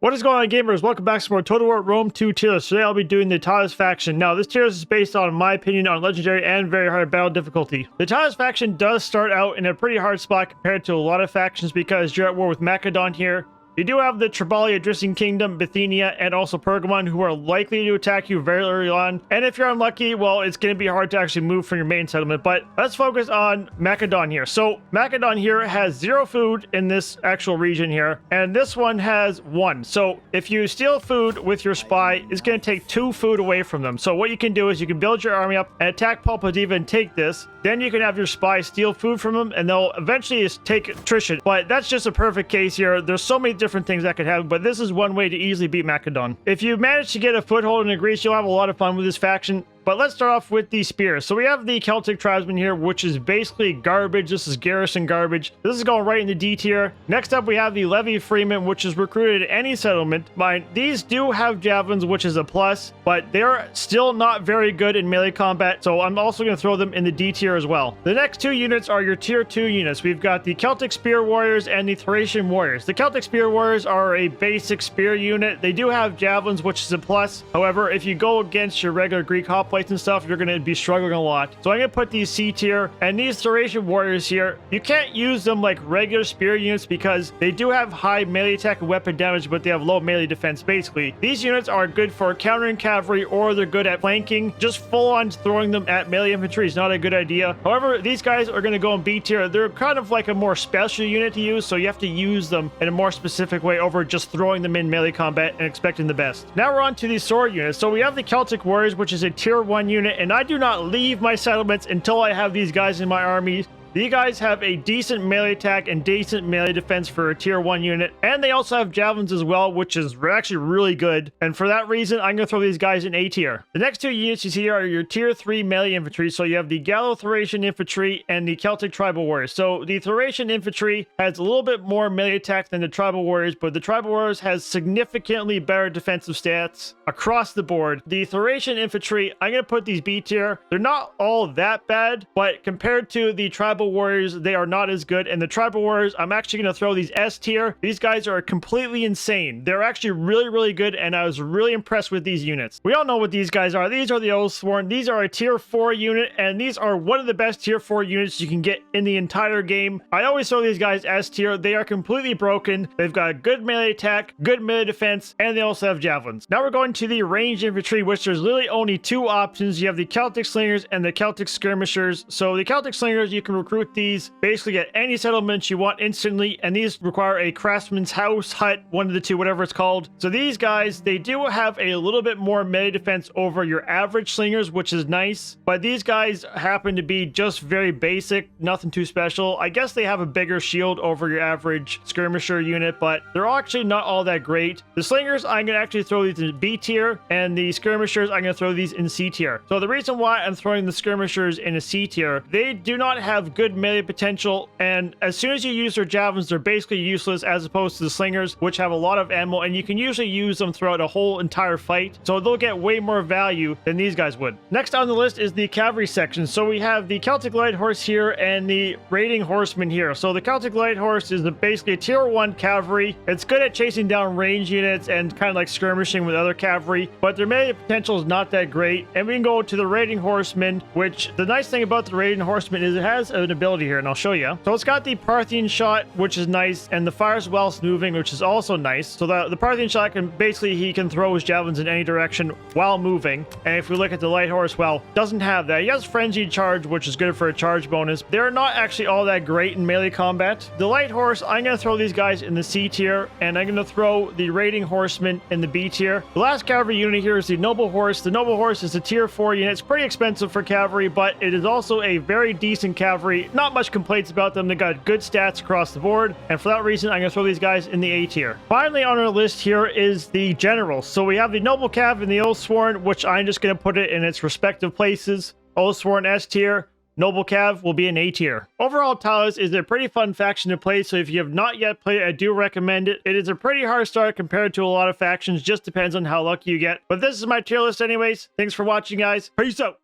What is going on, gamers? Welcome back to more Total War Rome 2 tier list. Today I'll be doing the Tylis faction. Now, this tier list is based on, in my opinion, on legendary and very hard battle difficulty. The Tylis faction does start out in a pretty hard spot compared to a lot of factions because you're at war with Macedon here. You do have the Triballia, Adrian Kingdom, Bithynia, and also Pergamon, who are likely to attack you very early on. And if you're unlucky, well, it's going to be hard to actually move from your main settlement. But let's focus on Macedon here. So Macedon here has 0 food in this actual region here, and this one has 1. So if you steal food with your spy, it's going to take 2 food away from them. So what you can do is you can build your army up and attack Pulpadiva and take this. Then you can have your spy steal food from them, and they'll eventually just take attrition. But that's just a perfect case here. There's so many different things that could happen, but this is one way to easily beat Macedon. If you manage to get a foothold in Greece, you'll have a lot of fun with this faction. But let's start off with the spears. So we have the Celtic tribesmen here, which is basically garbage. This is garrison garbage. This is going right in the D tier. Next up, we have the Levy Freeman, which is recruited at any settlement. Mind, these do have javelins, which is a plus, but they're still not very good in melee combat. So I'm also going to throw them in the D tier as well. The next 2 units are your tier 2 units. We've got the Celtic Spear Warriors and the Thracian Warriors. The Celtic Spear Warriors are a basic spear unit. They do have javelins, which is a plus. However, if you go against your regular Greek hoplites and stuff, you're going to be struggling a lot. So I'm going to put these C tier, and these Thracian Warriors here, you can't use them like regular spear units because they do have high melee attack and weapon damage, but they have low melee defense basically. These units are good for countering cavalry, or they're good at flanking. Just full on throwing them at melee infantry is not a good idea. However, these guys are going to go in B tier. They're kind of like a more special unit to use, so you have to use them in a more specific way over just throwing them in melee combat and expecting the best. Now we're on to the sword units. So we have the Celtic Warriors, which is a tier 1 unit, and I do not leave my settlements until I have these guys in my army. These guys have a decent melee attack and decent melee defense for a tier 1 unit, and they also have javelins as well, which is actually really good. And for that reason, I'm going to throw these guys in A tier. The next 2 units you see here are your tier 3 melee infantry. So you have the Gallo-Thracian infantry and the Celtic tribal warriors. So the Thracian infantry has a little bit more melee attack than the tribal warriors, but the tribal warriors has significantly better defensive stats across the board. The Thracian infantry, I'm going to put these B tier. They're not all that bad, but compared to the tribal warriors, they are not as good. And the tribal warriors, I'm actually going to throw these S tier. These guys are completely insane. They're actually really good, and I was really impressed with these units. We all know what these guys are. These are the Oathsworn. These are a tier 4 unit, and these are one of the best tier 4 units you can get in the entire game. I always throw these guys S tier. They are completely broken. They've got good melee attack, good melee defense, and they also have javelins. Now we're going to the ranged infantry, which there's literally only 2 options. You have the Celtic Slingers and the Celtic Skirmishers. So the Celtic Slingers, you can recruit these basically at any settlement you want instantly, and these require a craftsman's house, hut, one of the 2, whatever it's called. So these guys, they do have a little bit more melee defense over your average slingers, which is nice, but these guys happen to be just very basic, nothing too special. I guess they have a bigger shield over your average skirmisher unit, but they're actually not all that great. The slingers, I'm going to actually throw these in B tier, and the skirmishers, I'm going to throw these in C tier. So the reason why I'm throwing the skirmishers in a C tier, they do not have good melee potential, and as soon as you use their javelins, they're basically useless as opposed to the slingers, which have a lot of ammo, and you can usually use them throughout a whole entire fight, so they'll get way more value than these guys would. Next on the list is the cavalry section. So we have the Celtic Light Horse here and the Raiding Horseman here. So the Celtic Light Horse is basically a tier 1 cavalry. It's good at chasing down range units and kind of like skirmishing with other cavalry, but their melee potential is not that great. And we can go to the Raiding Horseman, which the nice thing about the Raiding Horseman is it has an ability here, and I'll show you. So it's got the Parthian shot, which is nice, and the fires whilst moving, which is also nice. So the Parthian shot can basically, he can throw his javelins in any direction while moving. And if we look at the light horse, well, doesn't have that. He has frenzied charge, which is good for a charge bonus. They're not actually all that great in melee combat. The light horse, I'm going to throw these guys in the C tier, and I'm going to throw the Raiding Horseman in the B tier. The last cavalry unit here is the Noble Horse. The Noble Horse is a tier 4 unit. It's pretty expensive for cavalry, but it is also a very decent cavalry. Not much complaints about them. They got good stats across the board, and for that reason, I'm going to throw these guys in the A tier. Finally on our list here is the generals. So we have the Noble Cav and the Oathsworn, which I'm just going to put it in its respective places. Oathsworn S tier, Noble Cav will be an A tier. Overall, Tylis is a pretty fun faction to play, so if you have not yet played it, I do recommend it. It is a pretty hard start compared to a lot of factions, just depends on how lucky you get. But this is my tier list anyways. Thanks for watching, guys. Peace out.